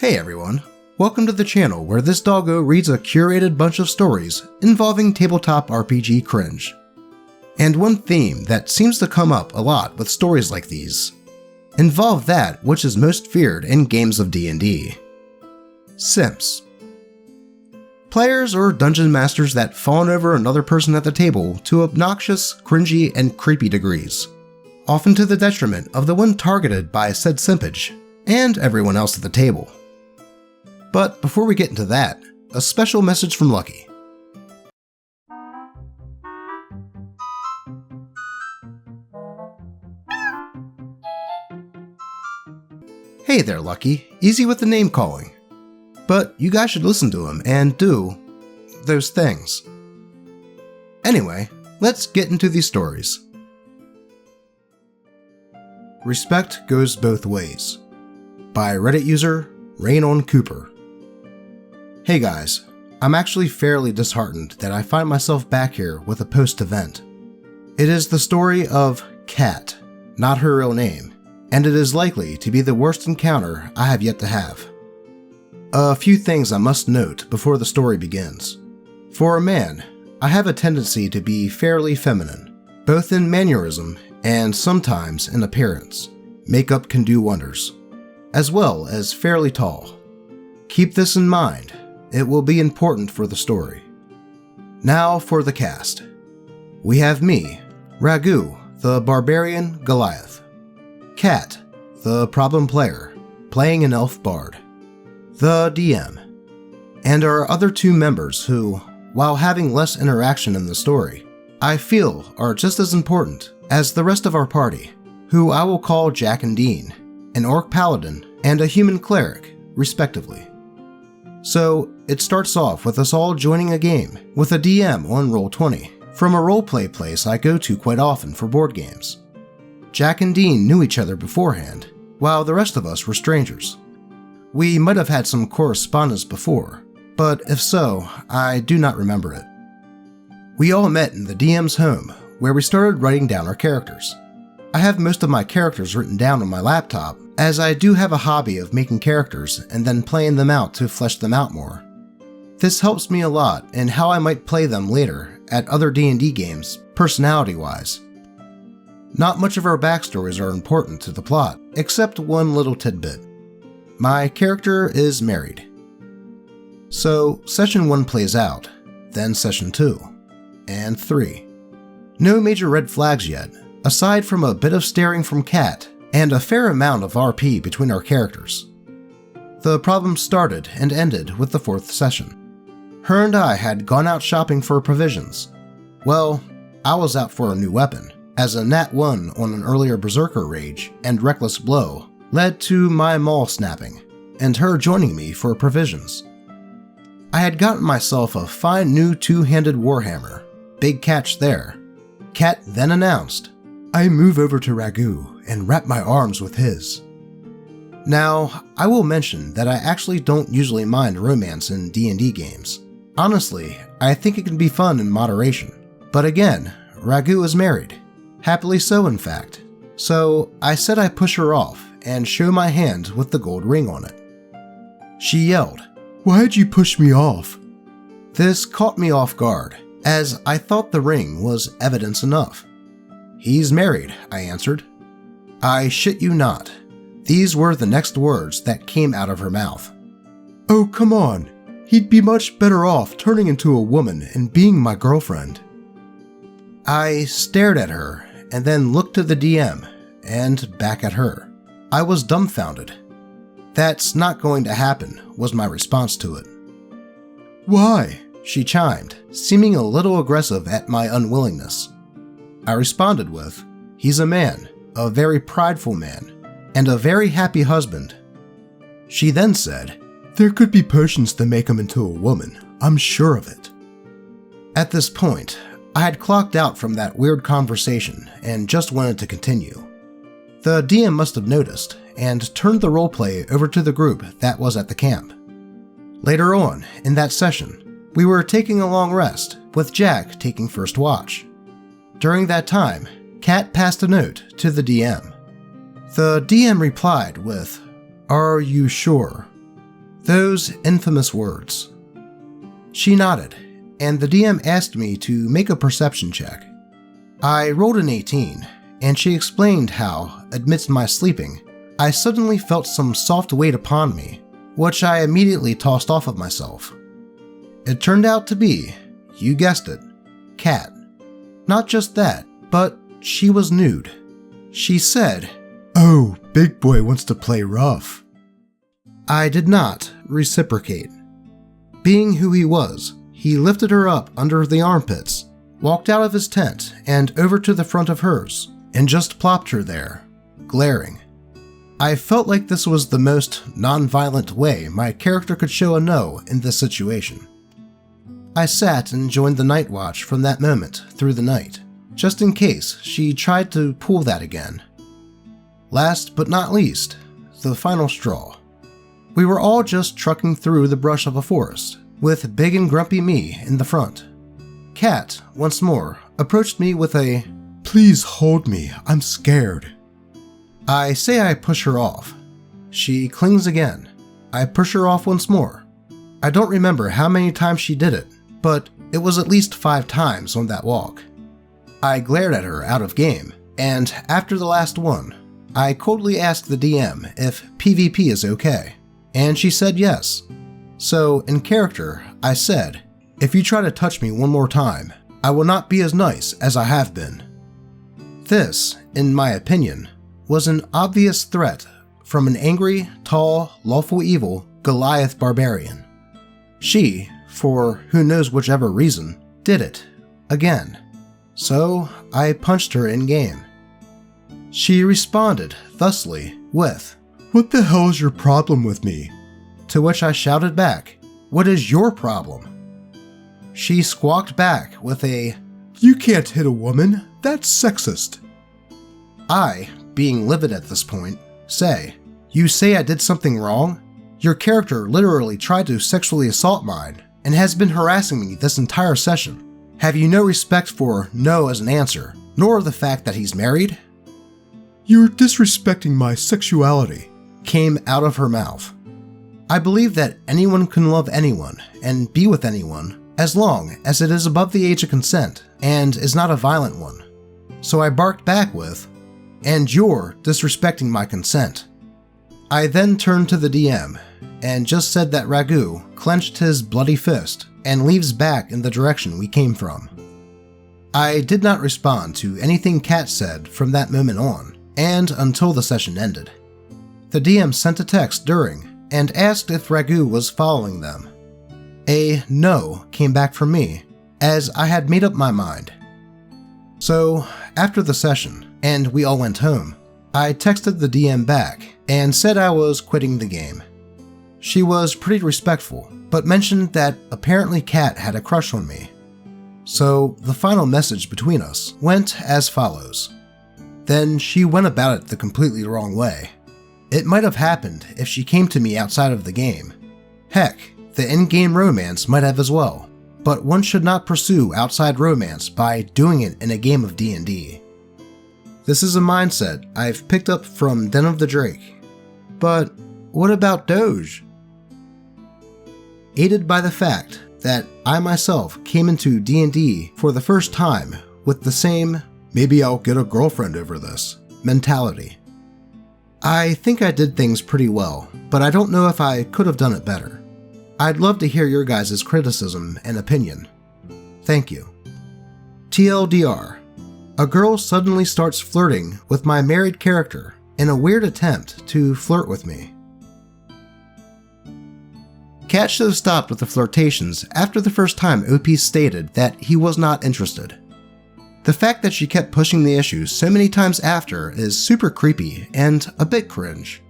Hey everyone, welcome to the channel where this doggo reads a curated bunch of stories involving tabletop RPG cringe. And one theme that seems to come up a lot with stories like these involve that which is most feared in games of D&D. Simps. Players or dungeon masters that fawn over another person at the table to obnoxious, cringy, and creepy degrees, often to the detriment of the one targeted by said simpage and everyone else at the table. But before we get into that, a special message from Lucky. Hey there, Lucky. Easy with the name calling. But you guys should listen to him and do those things. Anyway, let's get into these stories. Respect Goes Both Ways by Reddit user Rain on Cooper. Hey guys, I'm actually fairly disheartened that I find myself back here with a post-event. It is the story of Cat, not her real name, and it is likely to be the worst encounter I have yet to have. A few things I must note before the story begins. For a man, I have a tendency to be fairly feminine, both in mannerism and sometimes in appearance. Makeup can do wonders, as well as fairly tall. Keep this in mind. It will be important for the story. Now for the cast. We have me, Ragu, the barbarian Goliath. Cat, the problem player, playing an elf bard. The DM. And our other two members who, while having less interaction in the story, I feel are just as important as the rest of our party, who I will call Jack and Dean, an orc paladin and a human cleric, respectively. So, it starts off with us all joining a game with a DM on Roll20 from a roleplay place I go to quite often for board games. Jack and Dean knew each other beforehand, while the rest of us were strangers. We might have had some correspondence before, but if so, I do not remember it. We all met in the DM's home, where we started writing down our characters. I have most of my characters written down on my laptop, as I do have a hobby of making characters and then playing them out to flesh them out more. This helps me a lot in how I might play them later at other D&D games, personality-wise. Not much of our backstories are important to the plot, except one little tidbit. My character is married. So, Session 1 plays out, then Session 2, and 3. No major red flags yet, aside from a bit of staring from Cat and a fair amount of RP between our characters. The problem started and ended with the 4th session. Her and I had gone out shopping for provisions. Well, I was out for a new weapon, as a nat 1 on an earlier berserker rage and reckless blow led to my maul snapping, and her joining me for provisions. I had gotten myself a fine new 2-handed warhammer, big catch there. Cat then announced, "I move over to Ragu and wrap my arms with his." Now, I will mention that I actually don't usually mind romance in D&D games. Honestly, I think it can be fun in moderation. But again, Ragu is married. Happily so, in fact. So I said I push her off and show my hand with the gold ring on it. She yelled, "Why'd you push me off?" This caught me off guard, as I thought the ring was evidence enough. "He's married," I answered. I shit you not. These were the next words that came out of her mouth. "Oh, come on. He'd be much better off turning into a woman and being my girlfriend." I stared at her and then looked to the DM and back at her. I was dumbfounded. "That's not going to happen," was my response to it. "Why?" she chimed, seeming a little aggressive at my unwillingness. I responded with, "He's a man, a very prideful man, and a very happy husband." She then said, "There could be potions to make him into a woman, I'm sure of it." At this point, I had clocked out from that weird conversation and just wanted to continue. The DM must have noticed and turned the roleplay over to the group that was at the camp. Later on, in that session, we were taking a long rest, with Jack taking first watch. During that time, Cat passed a note to the DM. The DM replied with, "Are you sure?" Those infamous words. She nodded, and the DM asked me to make a perception check. I rolled an 18, and she explained how, amidst my sleeping, I suddenly felt some soft weight upon me, which I immediately tossed off of myself. It turned out to be, you guessed it, Kat. Not just that, but she was nude. She said, "Oh, big boy wants to play rough." I did not reciprocate. Being who he was, he lifted her up under the armpits, walked out of his tent and over to the front of hers, and just plopped her there, glaring. I felt like this was the most non-violent way my character could show a no in this situation. I sat and joined the night watch from that moment through the night, just in case she tried to pull that again. Last but not least, the final straw. We were all just trucking through the brush of a forest, with big and grumpy me in the front. Kat, once more, approached me with a, "Please hold me, I'm scared." I say I push her off. She clings again. I push her off once more. I don't remember how many times she did it, but it was at least 5 times on that walk. I glared at her out of game, and after the last one, I coldly asked the DM if PvP is okay, and she said yes. So, in character, I said, "If you try to touch me one more time, I will not be as nice as I have been." This, in my opinion, was an obvious threat from an angry, tall, lawful evil Goliath barbarian. She, for who knows whichever reason, did it, again. So, I punched her in-game. She responded, thusly, with, "What the hell is your problem with me?" To which I shouted back, "What is your problem?" She squawked back with a, "You can't hit a woman, that's sexist." I, being livid at this point, say, "You say I did something wrong? Your character literally tried to sexually assault mine and has been harassing me this entire session. Have you no respect for no as an answer, nor the fact that he's married?" "You're disrespecting my sexuality," came out of her mouth. I believe that anyone can love anyone and be with anyone as long as it is above the age of consent and is not a violent one. So I barked back with, "And you're disrespecting my consent." I then turned to the DM and just said that Ragu clenched his bloody fist and leaves back in the direction we came from. I did not respond to anything Kat said from that moment on, and until the session ended. The DM sent a text during and asked if Ragu was following them. A no came back from me, as I had made up my mind. So, after the session, and we all went home, I texted the DM back and said I was quitting the game. She was pretty respectful, but mentioned that apparently Kat had a crush on me. So, the final message between us went as follows. Then she went about it the completely wrong way. It might have happened if she came to me outside of the game. Heck, the in-game romance might have as well, but one should not pursue outside romance by doing it in a game of D&D. This is a mindset I've picked up from Den of the Drake. But what about Doge? Aided by the fact that I myself came into D&D for the first time with the same "maybe I'll get a girlfriend over this" mentality. I think I did things pretty well, but I don't know if I could have done it better. I'd love to hear your guys' criticism and opinion. Thank you. TLDR. A girl suddenly starts flirting with my married character in a weird attempt to flirt with me. Kat should have stopped with the flirtations after the first time OP stated that he was not interested. The fact that she kept pushing the issue so many times after is super creepy and a bit cringe.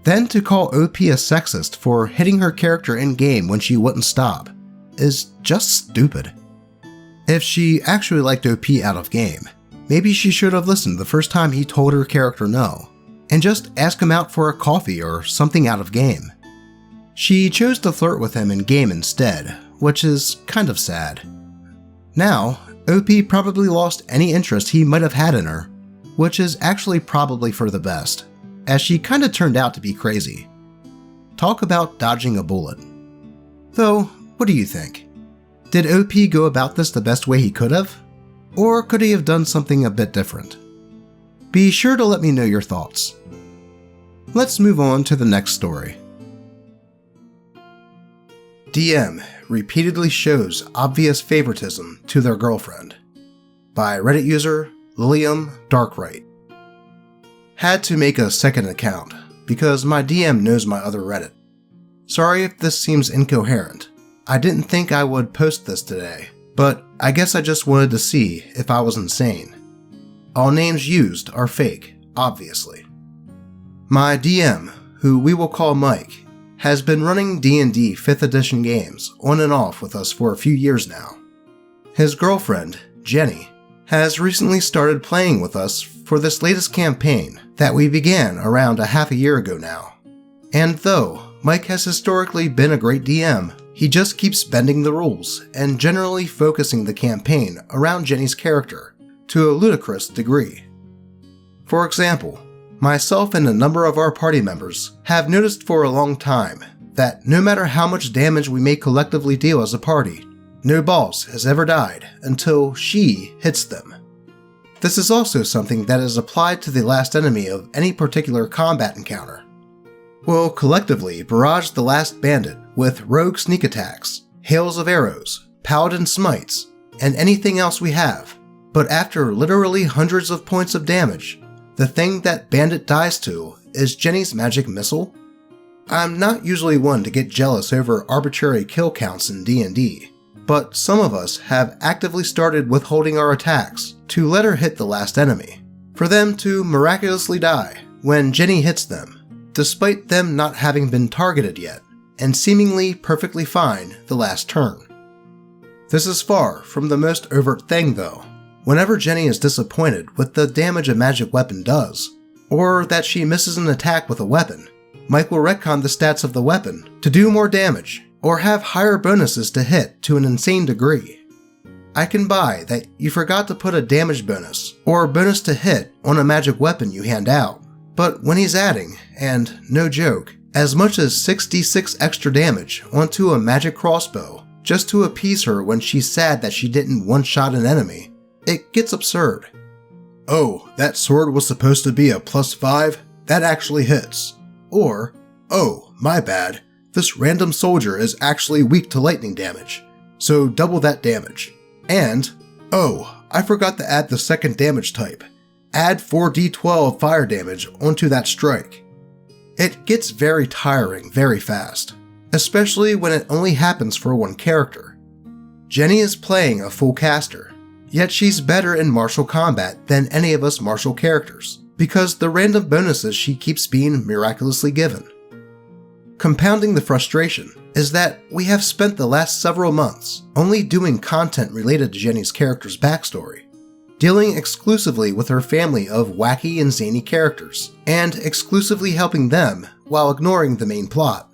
Then to call OP a sexist for hitting her character in-game when she wouldn't stop is just stupid. If she actually liked OP out of game, maybe she should have listened the first time he told her character no, and just ask him out for a coffee or something out of game. She chose to flirt with him in game instead, which is kind of sad. Now, OP probably lost any interest he might have had in her, which is actually probably for the best, as she kinda turned out to be crazy. talk about dodging a bullet. Though, what do you think? Did OP go about this the best way he could have? Or could he have done something a bit different? Be sure to let me know your thoughts. Let's move on to the next story. DM repeatedly shows obvious favoritism to their girlfriend. By Reddit user Lilium Darkright. Had to make a second account because my DM knows my other Reddit. Sorry if this seems incoherent. I didn't think I would post this today, but I guess I just wanted to see if I was insane. All names used are fake, obviously. My DM, who we will call Mike, has been running D&D 5th edition games on and off with us for a few years now. His girlfriend, Jenny, has recently started playing with us for this latest campaign that we began around a half a year ago now. And though Mike has historically been a great DM, he just keeps bending the rules and generally focusing the campaign around Jenny's character to a ludicrous degree. For example, myself and a number of our party members have noticed for a long time that no matter how much damage we may collectively deal as a party, no boss has ever died until she hits them. This is also something that is applied to the last enemy of any particular combat encounter. We'll collectively barrage the last bandit with rogue sneak attacks, hails of arrows, paladin smites, and anything else we have, but after literally hundreds of points of damage, the thing that bandit dies to is Jenny's magic missile. I'm not usually one to get jealous over arbitrary kill counts in D&D, but some of us have actively started withholding our attacks to let her hit the last enemy, for them to miraculously die when Jenny hits them, despite them not having been targeted yet, and seemingly perfectly fine the last turn. This is far from the most overt thing though. Whenever Jenny is disappointed with the damage a magic weapon does, or that she misses an attack with a weapon, Mike will retcon the stats of the weapon to do more damage, or have higher bonuses to hit to an insane degree. I can buy that you forgot to put a damage bonus, or a bonus to hit on a magic weapon you hand out, but when he's adding, and no joke, as much as 6d6 extra damage onto a magic crossbow just to appease her when she's sad that she didn't one-shot an enemy, it gets absurd. Oh, that sword was supposed to be a +5? That actually hits. Or, oh, my bad, this random soldier is actually weak to lightning damage, so double that damage. And, oh, I forgot to add the second damage type. Add 4d12 fire damage onto that strike. It gets very tiring very fast, especially when it only happens for one character. Jenny is playing a full caster, yet she's better in martial combat than any of us martial characters, because the random bonuses she keeps being miraculously given. Compounding the frustration is that we have spent the last several months only doing content related to Jenny's character's backstory, dealing exclusively with her family of wacky and zany characters, and exclusively helping them while ignoring the main plot.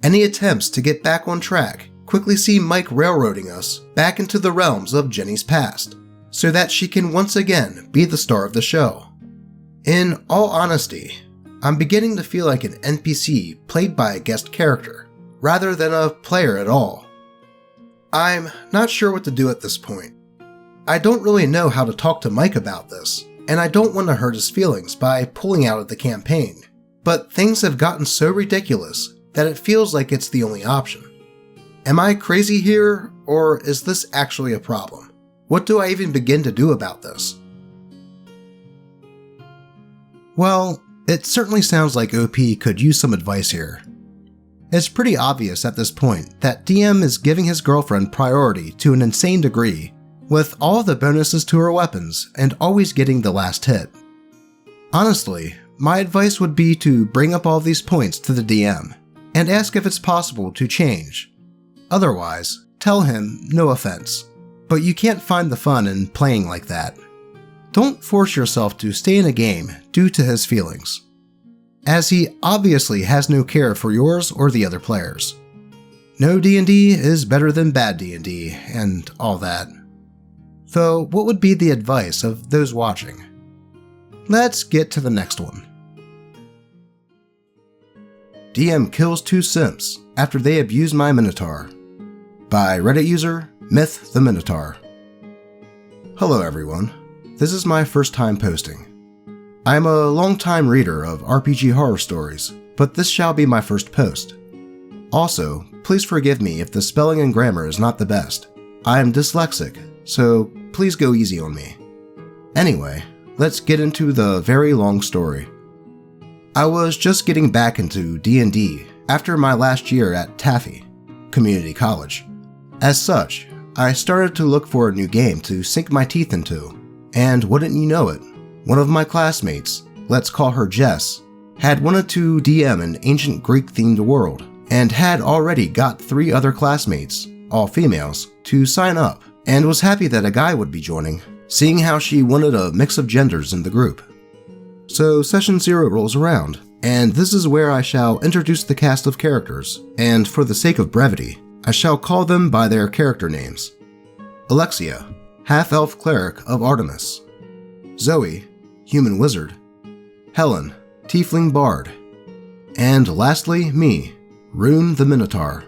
Any attempts to get back on track quickly see Mike railroading us back into the realms of Jenny's past, so that she can once again be the star of the show. In all honesty, I'm beginning to feel like an NPC played by a guest character, rather than a player at all. I'm not sure what to do at this point. I don't really know how to talk to Mike about this, and I don't want to hurt his feelings by pulling out of the campaign, but things have gotten so ridiculous that it feels like it's the only option. Am I crazy here, or is this actually a problem? What do I even begin to do about this? Well, it certainly sounds like OP could use some advice here. It's pretty obvious at this point that DM is giving his girlfriend priority to an insane degree, with all the bonuses to her weapons and always getting the last hit. Honestly, my advice would be to bring up all these points to the DM, and ask if it's possible to change. Otherwise, tell him no offense, but you can't find the fun in playing like that. Don't force yourself to stay in a game due to his feelings, as he obviously has no care for yours or the other players. No D&D is better than bad D&D and all that. Though, what would be the advice of those watching? Let's get to the next one. DM kills 2 simps after they abuse my Minotaur. By Reddit user, Myth the Minotaur. Hello everyone, this is my first time posting. I am a long-time reader of RPG horror stories, but this shall be my first post. Also, please forgive me if the spelling and grammar is not the best. I am dyslexic, so please go easy on me. Anyway, let's get into the very long story. I was just getting back into DnD after my last year at Taffy, Community College. As such, I started to look for a new game to sink my teeth into, and wouldn't you know it, one of my classmates, let's call her Jess, had wanted to DM an ancient Greek-themed world, and had already got 3 other classmates, all females, to sign up, and was happy that a guy would be joining, seeing how she wanted a mix of genders in the group. So Session 0 rolls around, and this is where I shall introduce the cast of characters, and for the sake of brevity, I shall call them by their character names. Alexia, half-elf cleric of Artemis. Zoe, human wizard. Helen, tiefling bard. And lastly, me, Rune the Minotaur.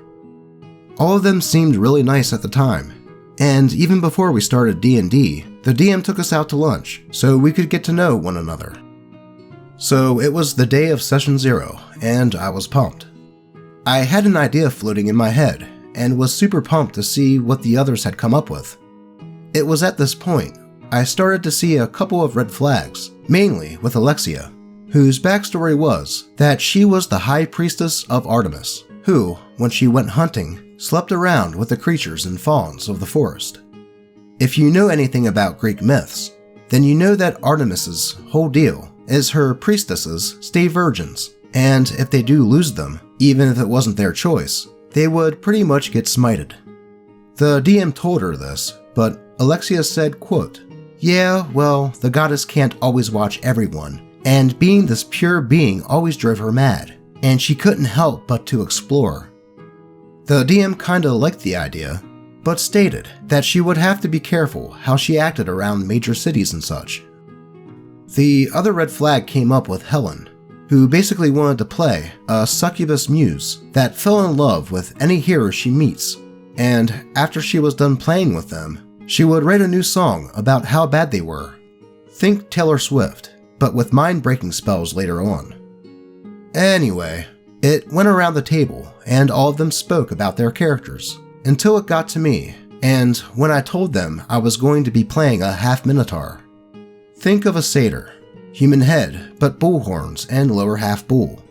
All of them seemed really nice at the time, and even before we started D&D, the DM took us out to lunch so we could get to know one another. So it was the day of Session 0, and I was pumped. I had an idea floating in my head, and was super pumped to see what the others had come up with. It was at this point I started to see a couple of red flags, mainly with Alexia, whose backstory was that she was the High Priestess of Artemis, who, when she went hunting, slept around with the creatures and fawns of the forest. If you know anything about Greek myths, then you know that Artemis's whole deal is her priestesses stay virgins, and if they do lose them, even if it wasn't their choice, they would pretty much get smited. The DM told her this, but Alexia said, quote, "Yeah, well, the goddess can't always watch everyone, and being this pure being always drove her mad, and she couldn't help but to explore." The DM kinda liked the idea, but stated that she would have to be careful how she acted around major cities and such. The other red flag came up with Helen, who basically wanted to play a succubus muse that fell in love with any hero she meets, and after she was done playing with them, she would write a new song about how bad they were. Think Taylor Swift, but with mind-breaking spells later on. Anyway, it went around the table, and all of them spoke about their characters, until it got to me, and when I told them I was going to be playing a half-minotaur. Think of a satyr, human head, but bull horns and lower half bull.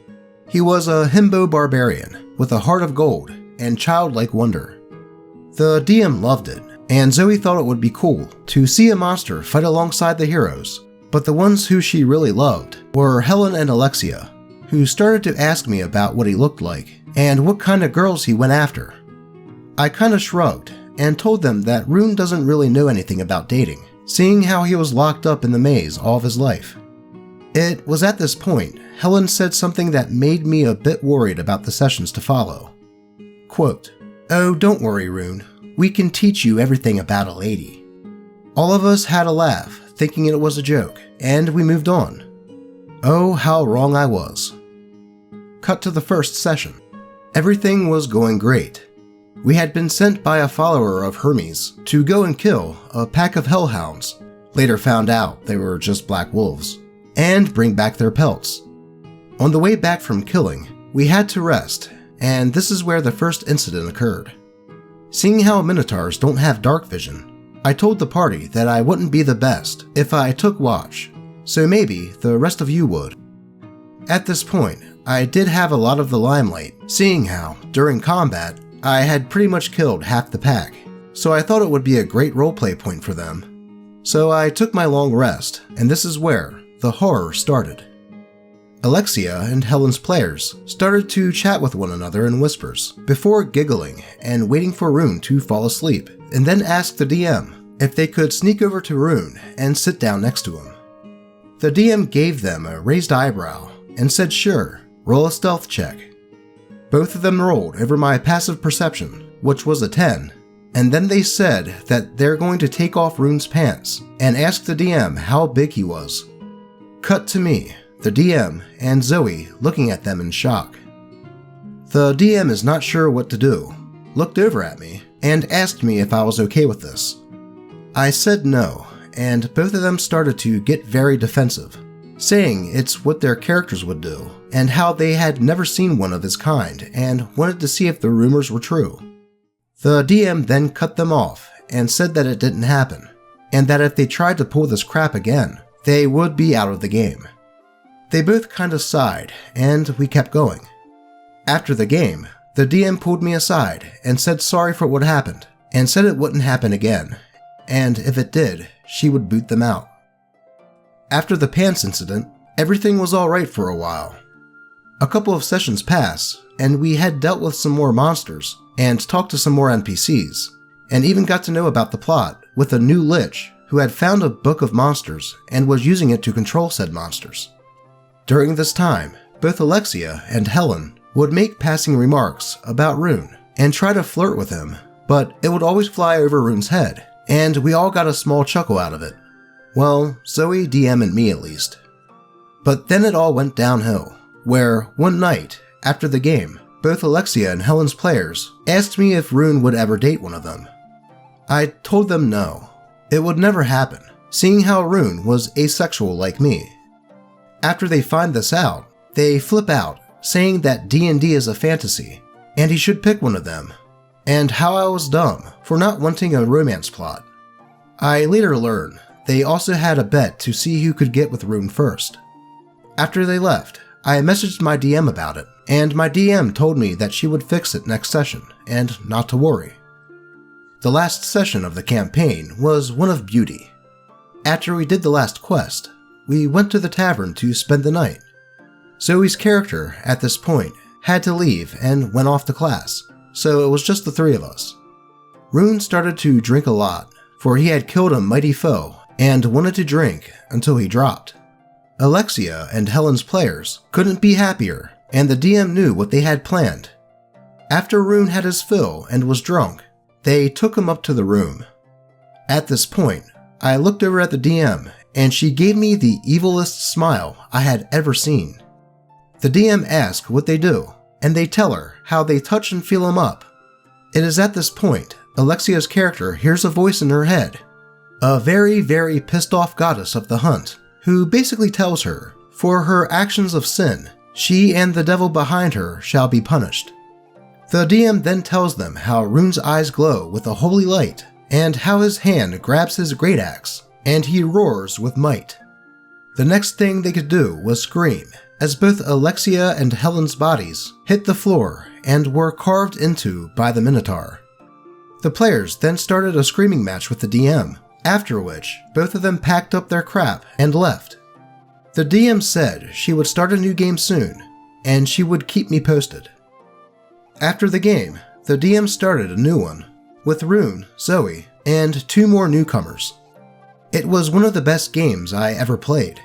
He was a himbo barbarian, with a heart of gold and childlike wonder. The DM loved it, and Zoe thought it would be cool to see a monster fight alongside the heroes, but the ones who she really loved were Helen and Alexia, who started to ask me about what he looked like and what kind of girls he went after. I kinda shrugged and told them that Rune doesn't really know anything about dating, seeing how he was locked up in the maze all of his life. It was at this point Helen said something that made me a bit worried about the sessions to follow. Quote, "Oh, don't worry, Rune. We can teach you everything about a lady." All of us had a laugh, thinking it was a joke, and we moved on. Oh, how wrong I was. Cut to the first session. Everything was going great. We had been sent by a follower of Hermes to go and kill a pack of hellhounds, later found out they were just black wolves, and bring back their pelts. On the way back from killing, we had to rest, and this is where the first incident occurred. Seeing how minotaurs don't have dark vision, I told the party that I wouldn't be the best if I took watch, so maybe the rest of you would. At this point, I did have a lot of the limelight, seeing how, during combat, I had pretty much killed half the pack, so I thought it would be a great roleplay point for them. So I took my long rest, and this is where the horror started. Alexia and Helen's players started to chat with one another in whispers, before giggling and waiting for Rune to fall asleep, and then asked the DM if they could sneak over to Rune and sit down next to him. The DM gave them a raised eyebrow and said sure, roll a stealth check. Both of them rolled over my passive perception, which was a 10, and then they said that they're going to take off Rune's pants and ask the DM how big he was. Cut to me, the DM, and Zoe looking at them in shock. The DM is not sure what to do, looked over at me, and asked me if I was okay with this. I said no, and both of them started to get very defensive, saying it's what their characters would do, and how they had never seen one of his kind and wanted to see if the rumors were true. The DM then cut them off and said that it didn't happen, and that if they tried to pull this crap again, they would be out of the game. They both kinda sighed, and we kept going. After the game, the DM pulled me aside and said sorry for what happened, and said it wouldn't happen again, and if it did, she would boot them out. After the pants incident, everything was alright for a while. A couple of sessions passed, and we had dealt with some more monsters, and talked to some more NPCs, and even got to know about the plot with a new lich who had found a book of monsters and was using it to control said monsters. During this time, both Alexia and Helen would make passing remarks about Rune and try to flirt with him, but it would always fly over Rune's head, and we all got a small chuckle out of it. Well, Zoe, DM, and me at least. But then it all went downhill, where one night, after the game, both Alexia and Helen's players asked me if Rune would ever date one of them. I told them no, it would never happen, seeing how Rune was asexual like me. After they find this out, they flip out, saying that DnD is a fantasy, and he should pick one of them, and how I was dumb for not wanting a romance plot. I later learned they also had a bet to see who could get with Rune first. After they left, I messaged my DM about it, and my DM told me that she would fix it next session, and not to worry. The last session of the campaign was one of beauty. After we did the last quest, we went to the tavern to spend the night. Zoe's character, at this point, had to leave and went off to class, so it was just the three of us. Rune started to drink a lot, for he had killed a mighty foe and wanted to drink until he dropped. Alexia and Helen's players couldn't be happier, and the DM knew what they had planned. After Rune had his fill and was drunk, they took him up to the room. At this point, I looked over at the DM, and she gave me the evilest smile I had ever seen. The DM asks what they do, and they tell her how they touch and feel him up. It is at this point Alexia's character hears a voice in her head, a very, very pissed off goddess of the hunt, who basically tells her, for her actions of sin, she and the devil behind her shall be punished. The DM then tells them how Rune's eyes glow with a holy light, and how his hand grabs his great axe, and he roars with might. The next thing they could do was scream, as both Alexia and Helen's bodies hit the floor and were carved into by the Minotaur. The players then started a screaming match with the DM, after which both of them packed up their crap and left. The DM said she would start a new game soon, and she would keep me posted. After the game, the DM started a new one, with Rune, Zoe, and 2 more newcomers. It was one of the best games I ever played.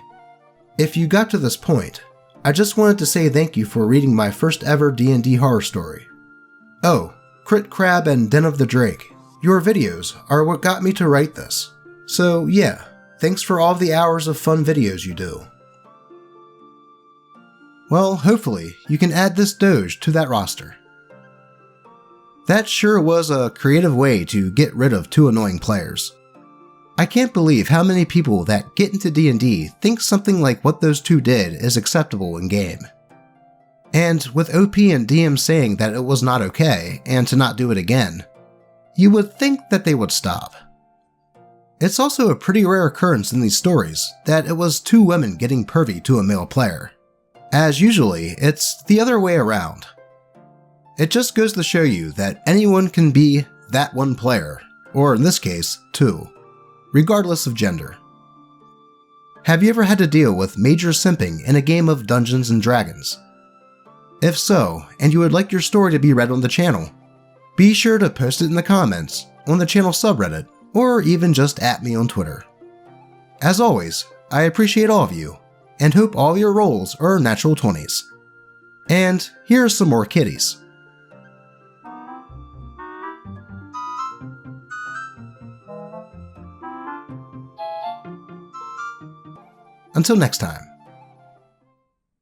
If you got to this point, I just wanted to say thank you for reading my first ever D&D horror story. Oh, Crit Crab and Den of the Drake, your videos are what got me to write this. So yeah, thanks for all the hours of fun videos you do. Well, hopefully you can add this Doge to that roster. That sure was a creative way to get rid of 2 annoying players. I can't believe how many people that get into D&D think something like what those 2 did is acceptable in game. And with OP and DM saying that it was not okay and to not do it again, you would think that they would stop. It's also a pretty rare occurrence in these stories that it was 2 women getting pervy to a male player, as usually it's the other way around. It just goes to show you that anyone can be that one player, or in this case, 2, regardless of gender. Have you ever had to deal with major simping in a game of Dungeons & Dragons? If so, and you would like your story to be read on the channel, be sure to post it in the comments, on the channel subreddit, or even just at me on Twitter. As always, I appreciate all of you, and hope all your rolls are natural 20s. And here are some more kitties. Until next time.